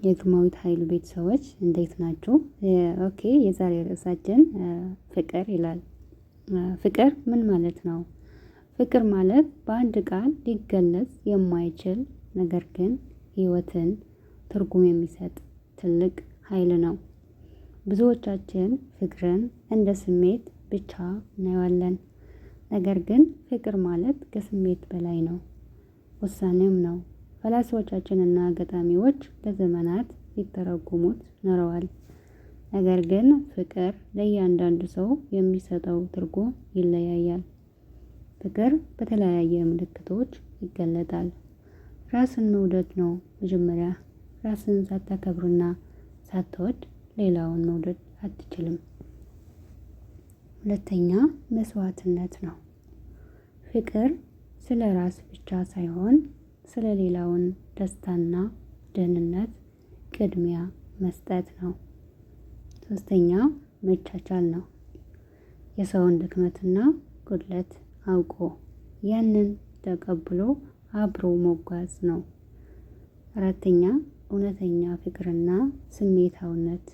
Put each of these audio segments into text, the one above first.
የግርማዊት ኃይሉ ቤተሰቦች እንዴት ናችሁ? ኦኬ የዛሬ ርዕሳችን ፍቅር ይላል። ፍቅር ምን ማለት ነው? ፍቅር ማለት በአንድ ቃል ሊገለጽ የማይችል ነገር ግን ሕይወትን ትርጉም የሚሰጥ ትልቅ ኃይል ነው። ብዙዎቻችን ፍቅርን እንደ ስሜት ብቻ እናየዋለን። ነገር ግን ፍቅር ማለት ከስሜት በላይ ነው፣ ውሳኔም ነው። ፈላስፎቻችንና ገጣሚዎች ለዘመናት ሲተረጉሙት ኖረዋል። ነገር ግን ፍቅር ለእያንዳንዱ ሰው የሚሰጠው ትርጉም ይለያያል። ፍቅር በተለያየ ምልክቶች ይገለጣል። ራስን መውደድ ነው መጀመሪያ። ራስን ሳታከብርና ሳትወድ ሌላውን መውደድ አትችልም። ሁለተኛ መስዋዕትነት ነው። ፍቅር ስለ ራስ ብቻ ሳይሆን ስለ ሌላውን ደስታና ደህንነት ቅድሚያ መስጠት ነው። ሶስተኛ መቻቻል ነው። የሰውን ድክመትና ጉድለት አውቆ ያንን ተቀብሎ አብሮ መጓዝ ነው። አራተኛ እውነተኛ ፍቅርና ስሜታውነት።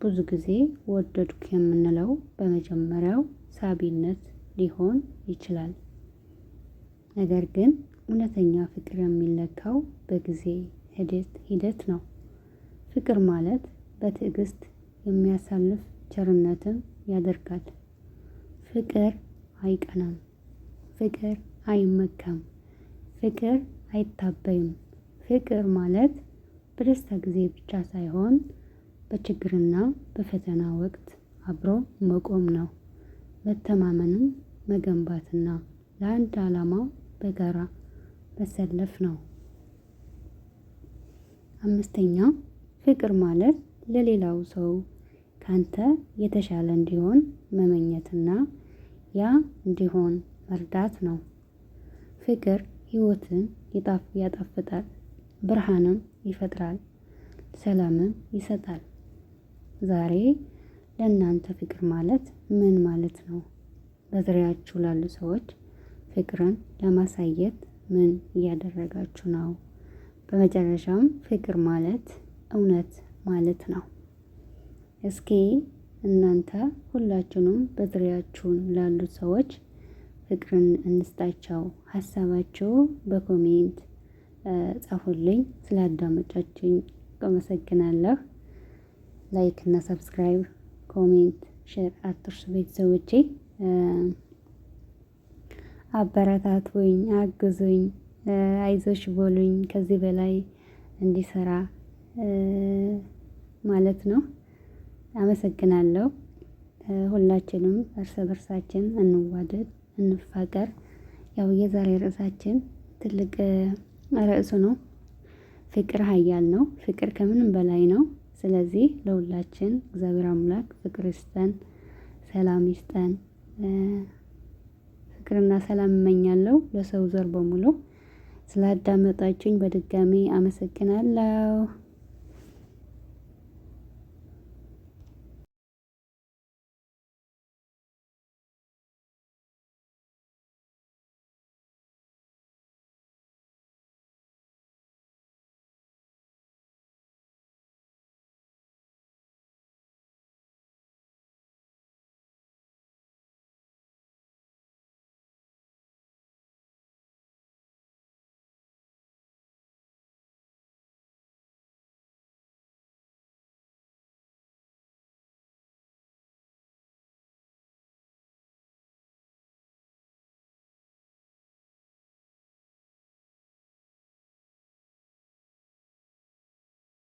ብዙ ጊዜ ወደድኩ የምንለው በመጀመሪያው ሳቢነት ሊሆን ይችላል። ነገር ግን እውነተኛ ፍቅር የሚለካው በጊዜ ሂደት ነው። ፍቅር ማለት በትዕግስት የሚያሳልፍ ቸርነትን ያደርጋል። ፍቅር አይቀናም። ፍቅር አይመካም። ፍቅር አይታበይም። ፍቅር ማለት በደስታ ጊዜ ብቻ ሳይሆን በችግርና በፈተና ወቅት አብሮ መቆም ነው። መተማመንም መገንባትና ለአንድ ዓላማ በጋራ መሰለፍ ነው። አምስተኛ ፍቅር ማለት ለሌላው ሰው ካንተ የተሻለ እንዲሆን መመኘትና ያ እንዲሆን መርዳት ነው። ፍቅር ሕይወትን ያጣፍጣል፣ ብርሃንም ይፈጥራል፣ ሰላምም ይሰጣል። ዛሬ ለእናንተ ፍቅር ማለት ምን ማለት ነው? በዙሪያችሁ ላሉ ሰዎች ፍቅርን ለማሳየት ምን እያደረጋችሁ ነው? በመጨረሻም ፍቅር ማለት እውነት ማለት ነው። እስኪ እናንተ ሁላችሁንም በዙሪያችሁን ላሉት ሰዎች ፍቅርን እንስጣቸው። ሀሳባችሁ በኮሜንት ጻፉልኝ። ስላዳመጣችሁኝ አመሰግናለሁ። ላይክ እና ሰብስክራይብ፣ ኮሜንት፣ ሼር አትርሱ። ቤተሰቦቼ አበረታቱኝ፣ አግዙኝ፣ አይዞሽ በሉኝ። ከዚህ በላይ እንዲሰራ ማለት ነው። አመሰግናለሁ። ሁላችንም እርስ በርሳችን እንዋደድ፣ እንፋቀር። ያው የዛሬ ርዕሳችን ትልቅ ርዕሱ ነው። ፍቅር ኃያል ነው። ፍቅር ከምንም በላይ ነው። ስለዚህ ለሁላችን እግዚአብሔር አምላክ ፍቅር ይስጠን፣ ሰላም ይስጠን። ፍቅርና ሰላም እመኛለሁ ለሰው ዘር በሙሉ። ስላዳመጣችሁኝ በድጋሚ አመሰግናለሁ።